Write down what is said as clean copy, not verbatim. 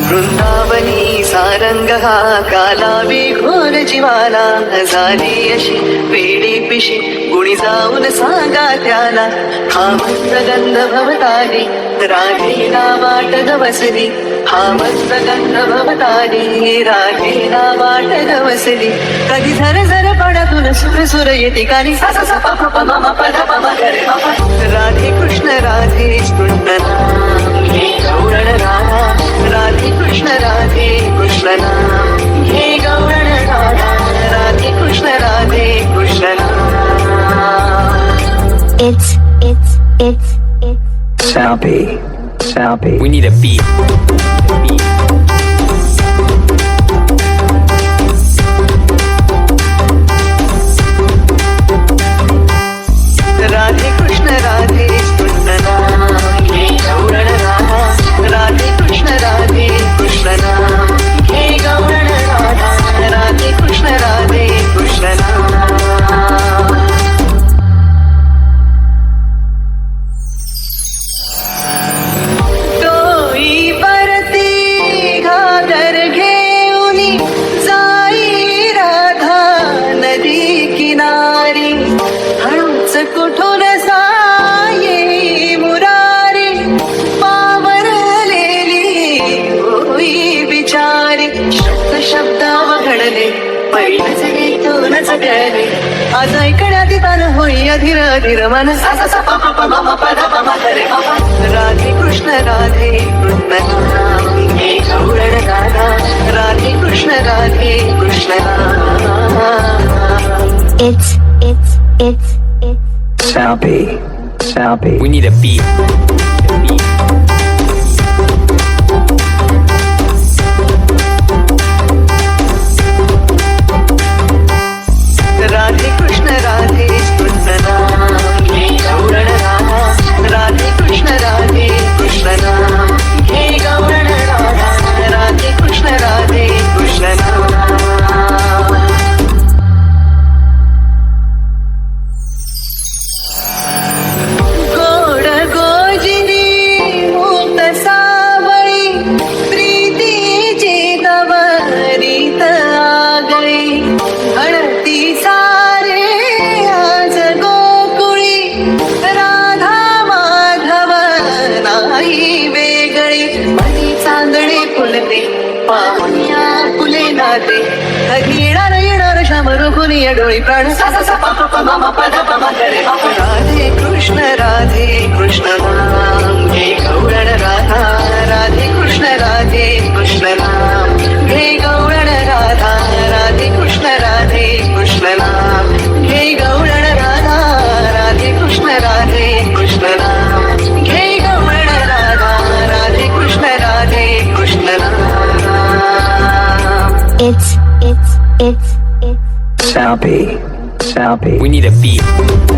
वृंदावनी सारंग हा कालावी घोर जीवाला झाली अशी वेडी पिशी गुणी जाऊन सांगा त्याला हा मस्त गंध भवतारी राधेला वाट गवसली हा मस्त गंध भवतारी राधेला वाट गवसली कधी झर झर पडातून सुर सुर येते कानी सा सा सा पा पा पा मा मा पा धा पा मा गा रे मा पा. राधे कृष्ण नाम हे गौरण राधा राधे कृष्ण नाम हे गौरण राधा राधे कृष्ण नाम. It's Sappy. We need a beat. Radhe Krishna नाम हे गौरण राधा राधे कृष्ण नाम हे गौरण राधा राधे कृष्ण नाम. तोई परती घागर घेऊनी जाई राधा नदी किनारी हळूच कुठून साये मुरारी पावरलेली होई बिचारी शब्द वघडले पहिलंच गीतूनच कळले आज ऐकण्यात तान होई अधीर अधीर मन सा सा सा पा पा पा मा मा पा धा पा मा गा रे मा पा. राधे कृष्ण नाम हे गौरण राधा राधे कृष्ण नाम. it's Sappy. We need a beat. Radhe Krishna नाम हे गौरण राधा राधे कृष्ण नाम हे गौरण राधा राधे कृष्ण नाम. गोड गोजिनी मूत सावळी प्रीतीची तवरीत आगळी घडती सारे आज गोकुळी राधा माधव नाही वेगळी मनी चांदणे फुलते पाहुण्या फुले नाते कधी येणार श्याम रुकुनी डोळी प्राण सा सा सा पा पा पा मा मा पा धा पा मा गा रे मा पा. राधे कृष्ण नाम हे गौरण राधा राधे कृष्ण नाम हे गौरण राधा राधे कृष्ण नाम हे गौरण राधा राधे कृष्ण नाम हे गौरण राधा राधे कृष्ण नाम. it's Sappy. We need a beat.